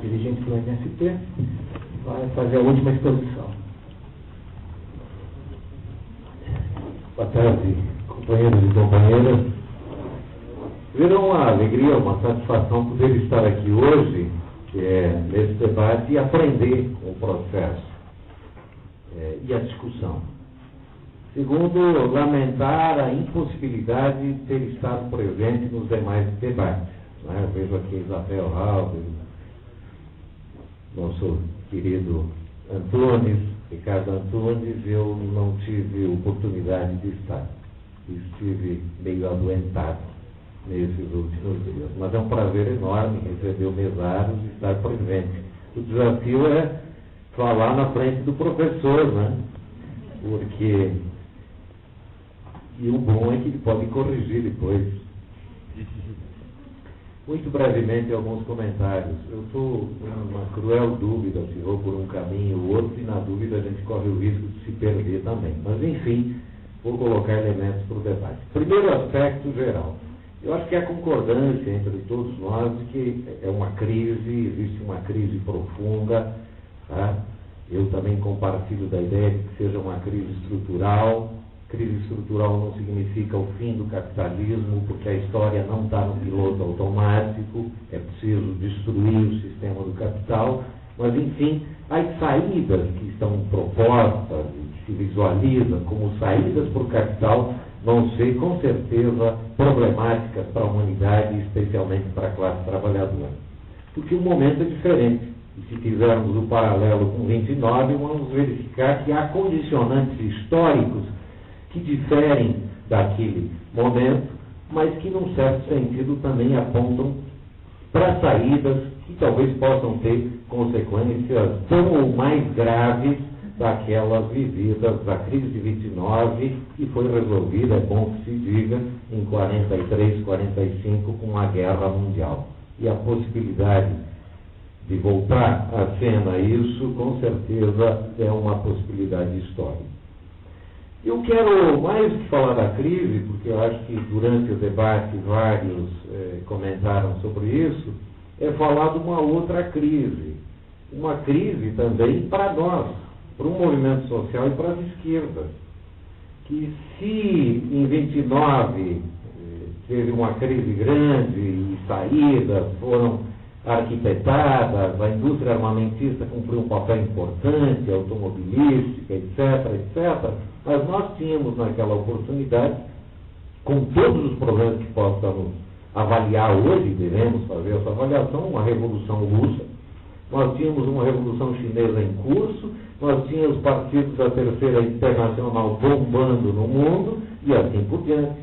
dirigente do MST, vai fazer a última exposição. Boa tarde, companheiros e companheiras. Virou uma alegria, uma satisfação poder estar aqui hoje, nesse debate, e aprender com o processo e a discussão. Segundo, lamentar a impossibilidade de ter estado presente nos demais debates. Eu vejo aqui Isabel Halber, nosso querido Antunes, Ricardo Antunes. Eu não tive oportunidade de estar. Estive meio adoentado nesses últimos dias. Mas é um prazer enorme receber o mesário e estar presente. O desafio é falar na frente do professor, né? Porque... E o bom é que ele pode corrigir depois. Muito brevemente, alguns comentários. Eu estou numa cruel dúvida se vou por um caminho ou outro, e na dúvida a gente corre o risco de se perder também. Mas, enfim, vou colocar elementos para o debate. Primeiro aspecto geral. Eu acho que há concordância entre todos nós de que é uma crise, existe uma crise profunda. Tá? Eu também compartilho da ideia de que seja uma crise estrutural. Crise estrutural não significa o fim do capitalismo, porque a história não está no piloto automático, é preciso destruir o sistema do capital, mas, enfim, as saídas que estão propostas e que se visualizam como saídas para o capital vão ser, com certeza, problemáticas para a humanidade, especialmente para a classe trabalhadora. Porque o momento é diferente. E se fizermos o paralelo com 29, vamos verificar que há condicionantes históricos que diferem daquele momento, mas que, num certo sentido, também apontam para saídas que talvez possam ter consequências tão ou mais graves daquelas vividas da crise de 29, que foi resolvida, é bom que se diga, em 43, 45, com a Guerra Mundial. E a possibilidade de voltar à cena isso, com certeza, é uma possibilidade histórica. Eu quero, mais do que falar da crise, porque eu acho que durante o debate vários comentaram sobre isso, é falar de uma outra crise. Uma crise também para nós, para o movimento social e para as esquerdas. Que se em 29 teve uma crise grande e saídas foram arquitetadas, a indústria armamentista cumpriu um papel importante, automobilística, etc., etc., mas nós tínhamos naquela oportunidade, com todos os problemas que possamos avaliar hoje, devemos fazer essa avaliação, uma revolução russa, nós tínhamos uma revolução chinesa em curso, nós tínhamos partidos da Terceira Internacional bombando no mundo, e assim por diante.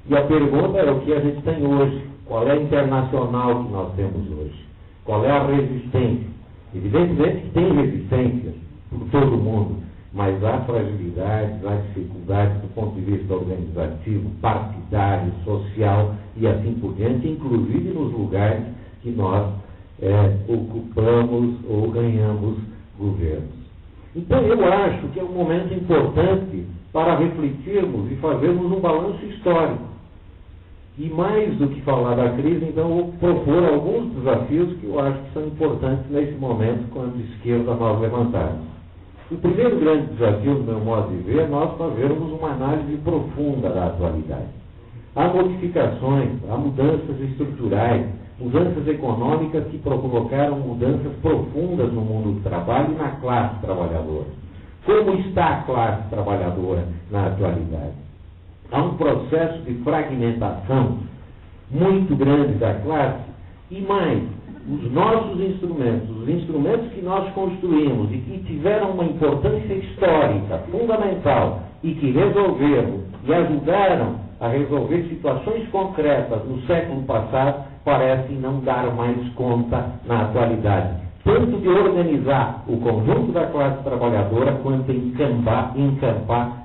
E a pergunta é o que a gente tem hoje, qual é a internacional que nós temos hoje? Qual é a resistência? Evidentemente que tem resistência por todo o mundo, mas há fragilidades, há dificuldades do ponto de vista organizativo, partidário, social e assim por diante, inclusive nos lugares que nós ocupamos ou ganhamos governos. Então eu acho que é um momento importante para refletirmos e fazermos um balanço histórico. E mais do que falar da crise, então, eu vou propor alguns desafios que eu acho que são importantes nesse momento, quando a esquerda nós levantarmos. O primeiro grande desafio, do meu modo de ver, é nós fazermos uma análise profunda da atualidade. Há modificações, há mudanças estruturais, mudanças econômicas que provocaram mudanças profundas no mundo do trabalho e na classe trabalhadora. Como está a classe trabalhadora na atualidade? Há um processo de fragmentação muito grande da classe e mais, os nossos instrumentos, os instrumentos que nós construímos e que tiveram uma importância histórica fundamental e que resolveram e ajudaram a resolver situações concretas no século passado, parecem não dar mais conta na atualidade. Tanto de organizar o conjunto da classe trabalhadora, quanto encampar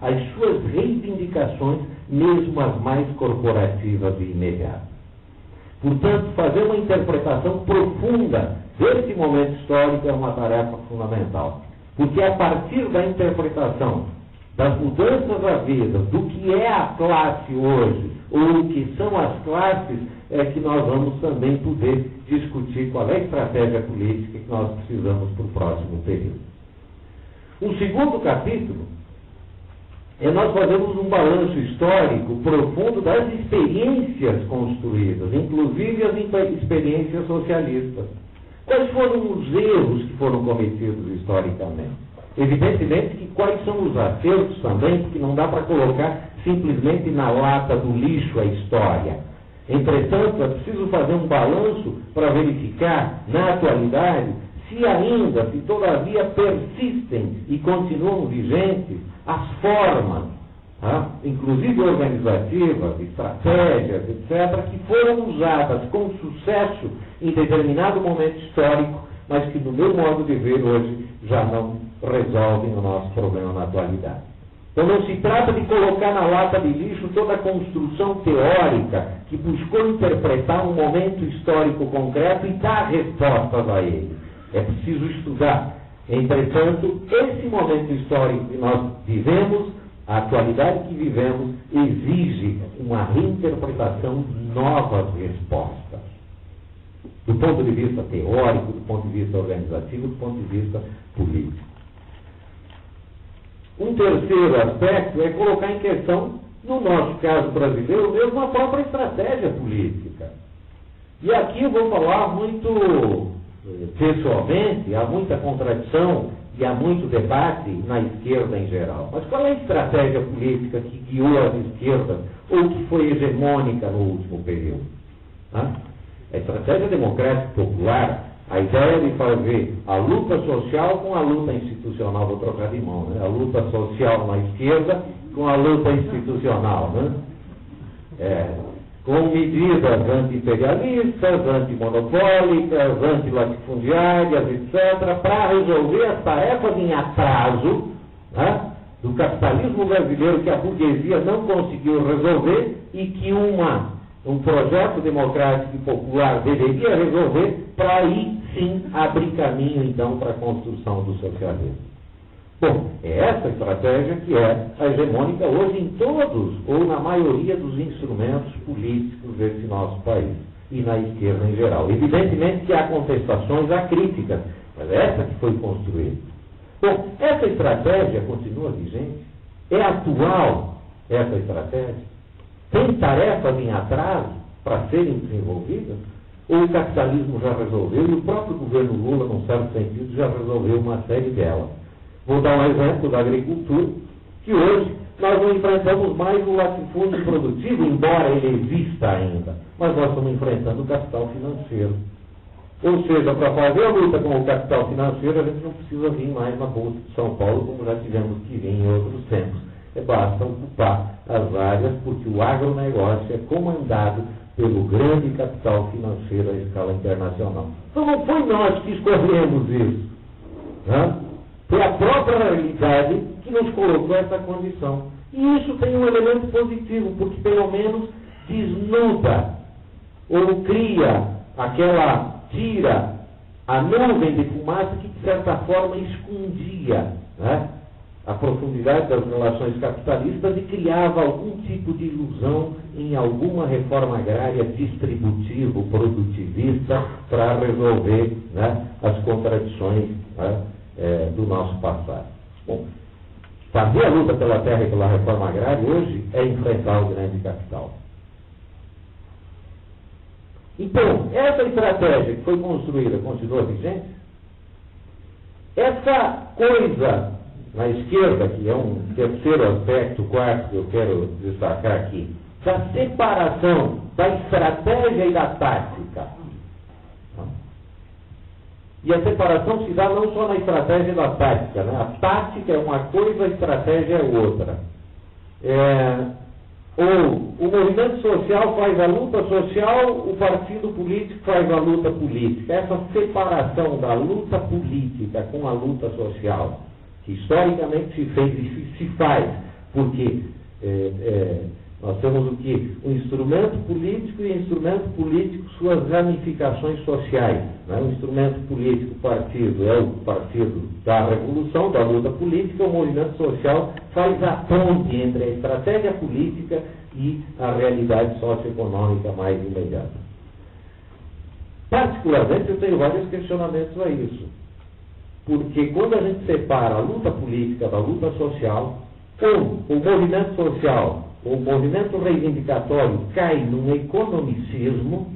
as suas reivindicações, mesmo as mais corporativas e imediatas. Portanto, fazer uma interpretação profunda desse momento histórico é uma tarefa fundamental. Porque a partir da interpretação das mudanças havidas, do que é a classe hoje, ou o que são as classes, é que nós vamos também poder discutir qual é a estratégia política que nós precisamos para o próximo período. O segundo capítulo é nós fazemos um balanço histórico profundo das experiências construídas, inclusive as experiências socialistas. Quais foram os erros que foram cometidos historicamente? Evidentemente que quais são os acertos também, porque não dá para colocar simplesmente na lata do lixo a história. Entretanto, é preciso fazer um balanço para verificar, na atualidade, se ainda, se todavia persistem e continuam vigentes as formas, inclusive organizativas, estratégias, etc., que foram usadas com sucesso em determinado momento histórico, mas que, no meu modo de ver hoje, já não resolvem o nosso problema na atualidade. Então não se trata de colocar na lata de lixo toda a construção teórica que buscou interpretar um momento histórico concreto e dar respostas a ele. É preciso estudar. Entretanto, esse momento histórico que nós vivemos, a atualidade que vivemos, exige uma reinterpretação de novas respostas. Do ponto de vista teórico, do ponto de vista organizativo, do ponto de vista político. Um terceiro aspecto é colocar em questão, no nosso caso brasileiro, mesmo a própria estratégia política. E aqui eu vou falar muito pessoalmente, há muita contradição e há muito debate na esquerda em geral. Mas qual é a estratégia política que guiou as esquerdas ou que foi hegemônica no último período? A estratégia democrática popular, a ideia de fazer a luta social com a luta institucional, vou trocar de mão, né? A luta social na esquerda com a luta institucional, né? Com medidas anti-imperialistas, antimonopólicas, antilatifundiárias, etc., para resolver as tarefas em atraso, né, do capitalismo brasileiro que a burguesia não conseguiu resolver e que um projeto democrático e popular deveria resolver, para aí sim abrir caminho então para a construção do socialismo. Bom, é essa estratégia que é a hegemônica hoje em todos, ou na maioria dos instrumentos políticos desse nosso país, e na esquerda em geral. Evidentemente que há contestações, há críticas, mas é essa que foi construída. Bom, essa estratégia continua vigente? É atual essa estratégia? Tem tarefas em atraso para serem desenvolvidas? Ou o capitalismo já resolveu, e o próprio governo Lula, num certo sentido, já resolveu uma série delas? Vou dar um exemplo da agricultura, que hoje nós não enfrentamos mais o latifúndio produtivo, embora ele exista ainda, mas nós estamos enfrentando o capital financeiro. Ou seja, para fazer a luta com o capital financeiro, a gente não precisa vir mais na Bolsa de São Paulo, como já tivemos que vir em outros tempos. Basta ocupar as áreas, porque o agronegócio é comandado pelo grande capital financeiro à escala internacional. Então não foi nós que escolhemos isso, né? Foi a própria realidade que nos colocou essa condição. E isso tem um elemento positivo, porque pelo menos desnuda ou tira a nuvem de fumaça que de certa forma escondia, né, a profundidade das relações capitalistas e criava algum tipo de ilusão em alguma reforma agrária distributiva, produtivista, para resolver, né, as contradições, né, do nosso passado. Bom, fazer a luta pela terra e pela reforma agrária hoje é enfrentar o grande capital. Então, essa estratégia que foi construída continua vigente? Essa coisa na esquerda, que é um terceiro aspecto, quarto, que eu quero destacar aqui, da separação da estratégia e da tática. E a separação se dá não só na estratégia e na tática, né? A tática é uma coisa, a estratégia é outra. Ou o movimento social faz a luta social, o partido político faz a luta política. Essa separação da luta política com a luta social, que historicamente se fez e se faz, porque Nós temos o quê? O instrumento político e o instrumento político, suas ramificações sociais. Né? O instrumento político, partido, é o partido da revolução, da luta política. O movimento social faz a ponte entre a estratégia política e a realidade socioeconômica mais imediata. Particularmente, eu tenho vários questionamentos a isso. Porque quando a gente separa a luta política da luta social, ou o movimento social, o movimento reivindicatório cai num economicismo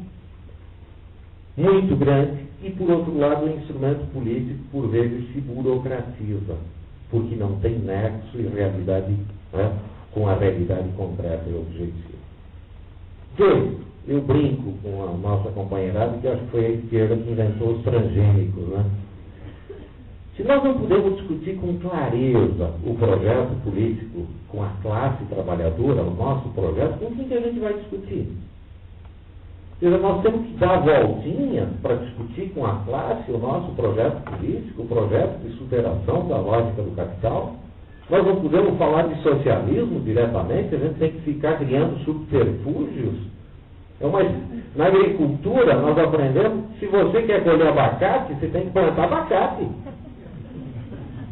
muito grande e, por outro lado, o instrumento político, por vezes, se burocratiza, porque não tem nexo e realidade, né, com a realidade concreta e objetiva. Eu brinco com a nossa companheirada, que acho que foi a esquerda que inventou os transgênicos, né? Se nós não podemos discutir com clareza o projeto político com a classe trabalhadora, o nosso projeto, com quem que a gente vai discutir? Nós temos que dar voltinhas para discutir com a classe o nosso projeto político, o projeto de superação da lógica do capital. Nós não podemos falar de socialismo diretamente, a gente tem que ficar criando subterfúgios. Na agricultura, nós aprendemos, se você quer colher abacate, você tem que plantar abacate.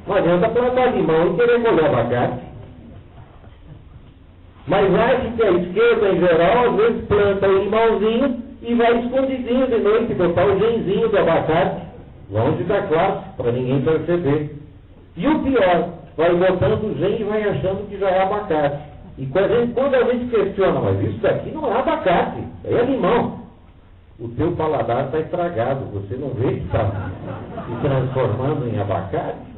Não adianta plantar limão e querer colher abacate. Mas acho que a esquerda, em geral, às vezes planta o limãozinho e vai escondidinho de noite, botar o genzinho do abacate, longe da classe, para ninguém perceber. E o pior, vai botando o gen e vai achando que já é abacate. E quando a gente questiona, mas isso daqui não é abacate, é limão. O teu paladar está estragado, você não vê que está se transformando em abacate?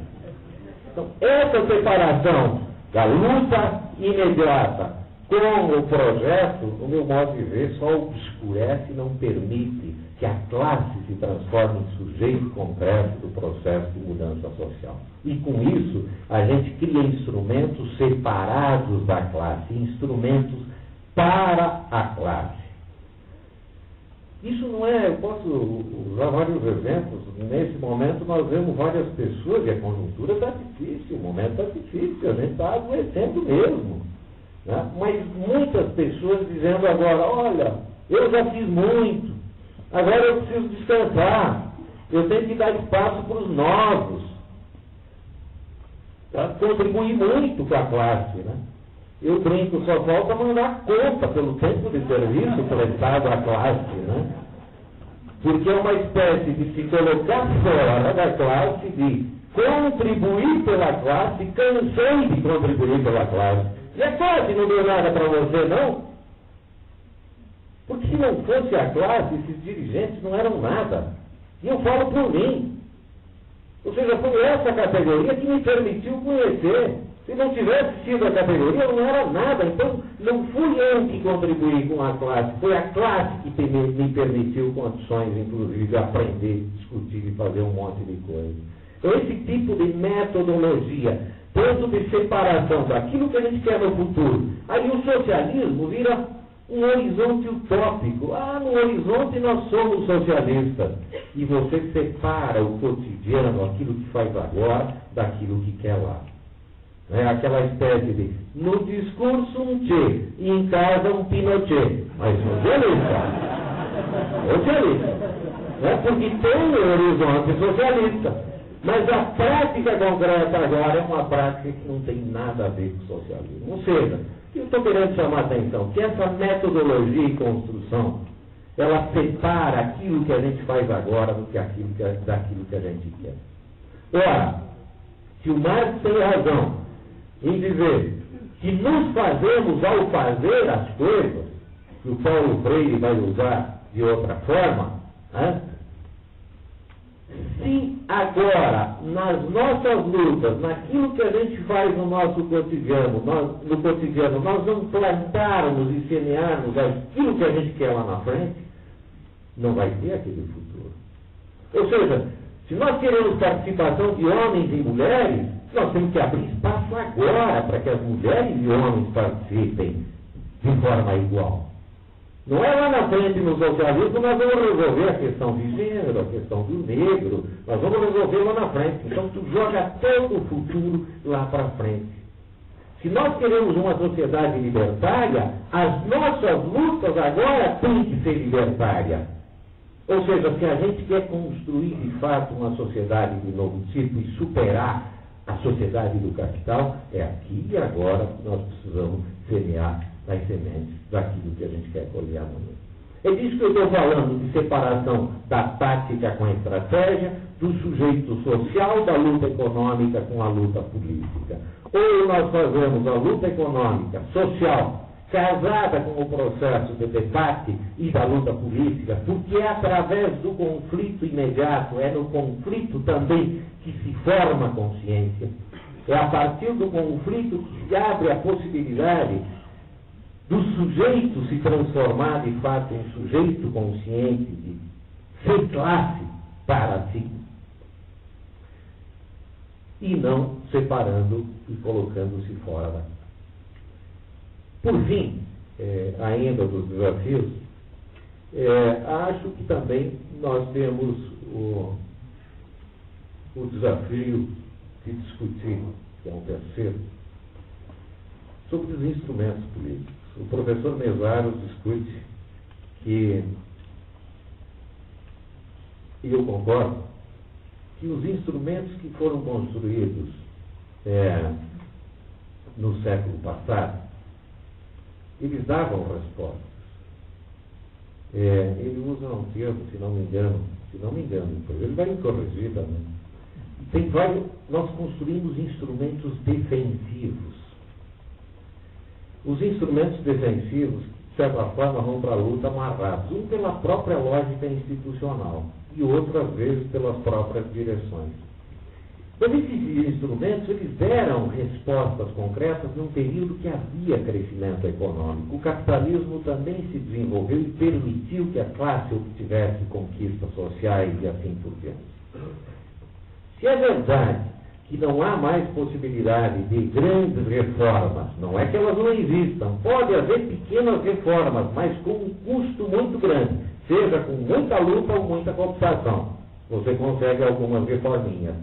Então, essa separação da luta imediata com o projeto, no meu modo de ver, só obscurece e não permite que a classe se transforme em sujeito concreto do processo de mudança social. E com isso, a gente cria instrumentos separados da classe, instrumentos para a classe. Isso não é, eu posso usar vários exemplos. Nesse momento nós vemos várias pessoas, e a conjuntura está difícil, o momento está difícil, a gente está adoecendo mesmo. Né? Mas muitas pessoas dizendo agora, olha, eu já fiz muito, agora eu preciso descansar, eu tenho que dar espaço para os novos. Contribuir muito com a classe, né? Eu brinco, só falta mandar conta pelo tempo de serviço prestado à classe, né? Porque é uma espécie de se colocar fora da classe, de contribuir pela classe, cansei de contribuir pela classe. E a classe não deu nada para você, não? Porque se não fosse a classe, esses dirigentes não eram nada. E eu falo por mim. Ou seja, foi essa categoria que me permitiu conhecer. Se não tivesse sido a categoria, eu não era nada. Então, não fui eu que contribuí com a classe. Foi a classe que me permitiu condições, inclusive, de aprender, discutir e fazer um monte de coisa. Então, esse tipo de metodologia, tanto de separação daquilo que a gente quer no futuro, aí o socialismo vira um horizonte utópico. No horizonte nós somos socialistas. E você separa o cotidiano, aquilo que faz agora, daquilo que quer lá. É aquela espécie de, no discurso um Che, e em casa um Pinochet. Mas socialista. Porque tem o horizonte socialista. Mas a prática concreta agora é uma prática que não tem nada a ver com o socialismo. Ou seja, eu estou querendo chamar a atenção que essa metodologia e construção, ela separa aquilo que a gente faz agora daquilo que a gente quer. Ora, se o Marx tem razão em dizer que nos fazemos ao fazer as coisas, que o Paulo Freire vai usar de outra forma, se agora, nas nossas lutas, naquilo que a gente faz no nosso cotidiano, nós não plantarmos e semearmos aquilo que a gente quer lá na frente, não vai ter aquele futuro. Ou seja, se nós queremos participação de homens e mulheres, nós temos que abrir espaço agora para que as mulheres e homens participem de forma igual. Não é lá na frente no socialismo nós vamos resolver a questão de gênero, a questão do negro, nós vamos resolver lá na frente. Então tu joga todo o futuro lá para frente. Se nós queremos uma sociedade libertária, as nossas lutas agora têm que ser libertárias. Ou seja, se a gente quer construir de fato uma sociedade de novo tipo e superar a sociedade do capital, é aqui e agora que nós precisamos semear as sementes daquilo que a gente quer colher amanhã. É disso que eu estou falando, de separação da tática com a estratégia, do sujeito social, da luta econômica com a luta política. Ou nós fazemos a luta econômica, social, casada com o processo de debate e da luta política, porque é através do conflito imediato, é no conflito também que se forma a consciência. É a partir do conflito que se abre a possibilidade do sujeito se transformar de fato em sujeito consciente, de ser classe para si, e não separando e colocando-se fora da. Por fim, ainda dos desafios, acho que também nós temos o desafio de discutir, que é um terceiro, sobre os instrumentos políticos. O professor Mesaros discute que, e eu concordo, que os instrumentos que foram construídos no século passado, eles davam respostas. Ele usa um termo, se não me engano, ele vai me corrigir também. Nós construímos instrumentos defensivos. Os instrumentos defensivos, de certa forma, vão para a luta amarrados, um pela própria lógica institucional e outro, às vezes, pelas próprias direções. Mas esses instrumentos, eles deram respostas concretas num período que havia crescimento econômico. O capitalismo também se desenvolveu e permitiu que a classe obtivesse conquistas sociais e assim por diante. Se é verdade que não há mais possibilidade de grandes reformas, não é que elas não existam, pode haver pequenas reformas, mas com um custo muito grande, seja com muita luta ou muita cooptação. Você consegue algumas reforminhas,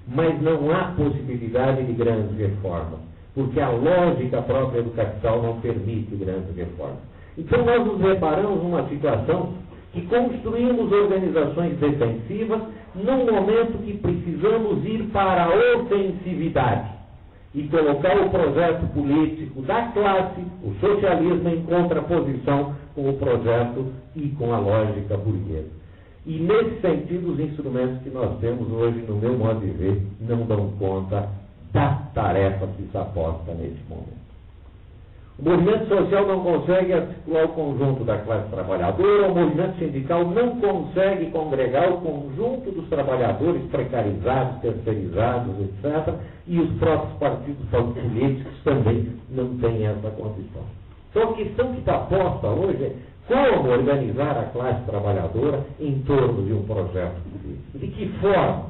mas não há possibilidade de grandes reformas, porque a lógica própria do capital não permite grandes reformas. Então nós nos deparamos numa situação que construímos organizações defensivas num momento que precisamos ir para a ofensividade e colocar o projeto político da classe, o socialismo, em contraposição com o projeto e com a lógica burguesa. E, nesse sentido, os instrumentos que nós temos hoje, no meu modo de ver, não dão conta da tarefa que está posta nesse momento. O movimento social não consegue articular o conjunto da classe trabalhadora, o movimento sindical não consegue congregar o conjunto dos trabalhadores precarizados, terceirizados, etc. E os próprios partidos políticos também não têm essa condição. Então a questão que está posta hoje é como organizar a classe trabalhadora em torno de um projeto político. De que forma?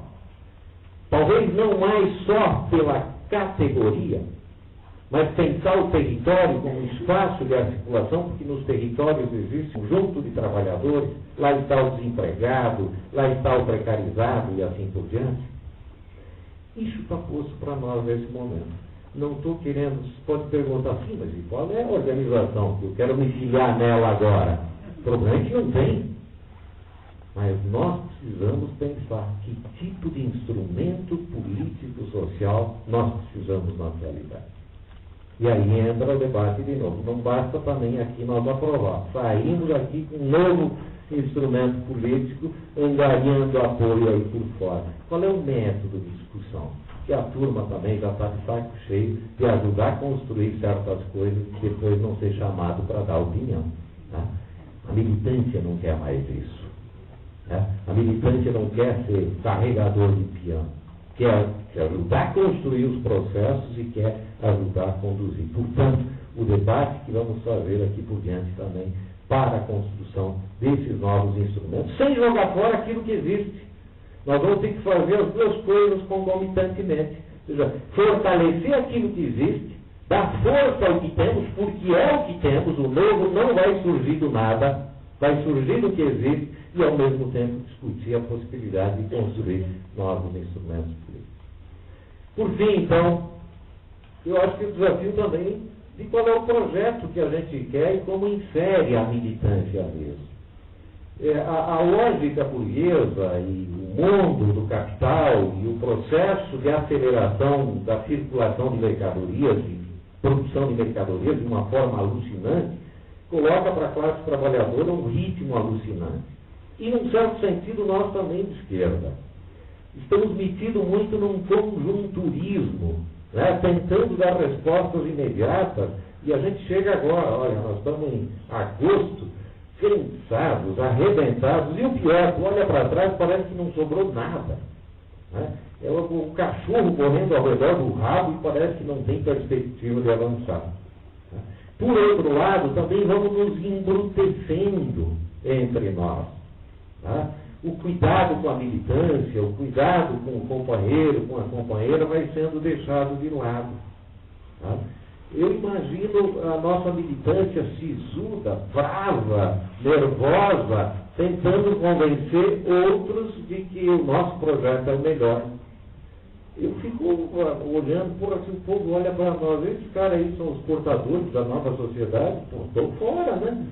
Talvez não mais só pela categoria, mas pensar o território como espaço de articulação, porque nos territórios existe um conjunto de trabalhadores, lá está o desempregado, lá está o precarizado e assim por diante. Isso está posto para nós nesse momento. Não estou querendo, você pode perguntar assim, mas e qual é a organização que eu quero me filiar nela agora? O problema é que não tem. Mas nós precisamos pensar que tipo de instrumento político-social nós precisamos na realidade. E aí entra o debate de novo. Não basta também aqui nós aprovar. Saímos aqui com um novo instrumento político, angariando apoio aí por fora. Qual é o método de discussão? Que a turma também já está de saco cheio de ajudar a construir certas coisas e depois não ser chamado para dar opinião. Tá? A militância não quer mais isso. Tá? A militância não quer ser carregador de piano. Quer ajudar a construir os processos e quer ajudar a conduzir. Portanto, o debate que vamos fazer aqui por diante também para a construção desses novos instrumentos, sem jogar fora aquilo que existe. Nós vamos ter que fazer as duas coisas concomitantemente. Ou seja, fortalecer aquilo que existe, dar força ao que temos, porque é o que temos, o novo não vai surgir do nada, vai surgir do que existe, e ao mesmo tempo discutir a possibilidade de construir novos instrumentos políticos. Por fim, então, eu acho que o desafio também de qual é o projeto que a gente quer e como insere a militância mesmo. A lógica burguesa e o mundo do capital e o processo de aceleração da circulação de mercadorias e produção de mercadorias de uma forma alucinante, coloca para a classe trabalhadora um ritmo alucinante. E, num certo sentido, nós também de esquerda estamos metidos muito num conjunturismo, né, tentando dar respostas imediatas, e a gente chega agora, olha, nós estamos em agosto, cansados, arrebentados, e o pior, tu olha para trás, parece que não sobrou nada. Né? É o cachorro correndo ao redor do rabo e parece que não tem perspectiva de avançar. Né? Por outro lado, também vamos nos embrutecendo entre nós. Tá? O cuidado com a militância, o cuidado com o companheiro, com a companheira, vai sendo deixado de lado. Tá? Eu imagino a nossa militância sisuda, brava, nervosa, tentando convencer outros de que o nosso projeto é o melhor. Eu fico olhando, por assim, o povo olha para nós, esses caras aí são os portadores da nova sociedade, estão fora, né?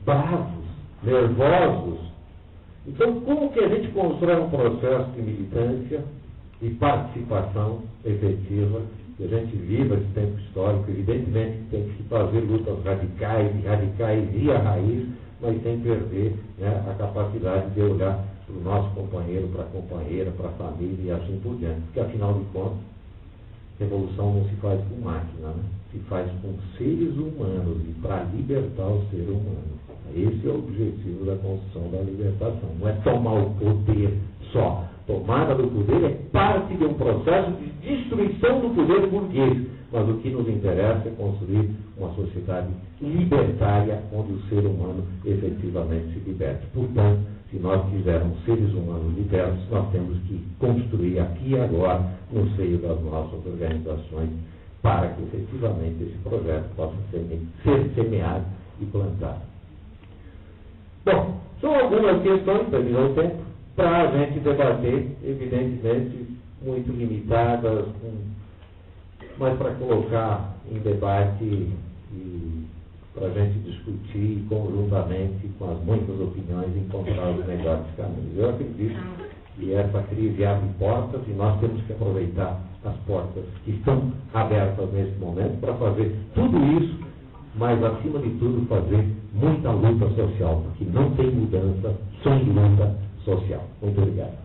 Bravos, nervosos. Então, como que a gente constrói um processo de militância e participação efetiva, que a gente viva esse tempo histórico? Evidentemente tem que fazer lutas radicais e a raiz, mas sem perder, né, a capacidade de olhar para o nosso companheiro, para a companheira, para a família e assim por diante. Porque, afinal de contas, revolução não se faz com máquina, né? Se faz com seres humanos e para libertar o ser humano. Esse é o objetivo da construção da libertação. Não é tomar o poder só. Tomada do poder é parte de um processo de destruição do poder burguês. Mas o que nos interessa é construir uma sociedade libertária, onde o ser humano efetivamente se liberte. Portanto, se nós quisermos seres humanos libertos, nós temos que construir aqui e agora, no seio das nossas organizações, para que efetivamente esse projeto possa ser semeado e plantado. Bom, são algumas questões, terminou o tempo, para a gente debater, evidentemente, muito limitadas, mas para colocar em debate e para a gente discutir conjuntamente com as muitas opiniões e encontrar os melhores caminhos. Eu acredito que essa crise abre portas e nós temos que aproveitar as portas que estão abertas nesse momento para fazer tudo isso, mas, acima de tudo, fazer muita luta social, porque não tem mudança sem luta social. Muito obrigado.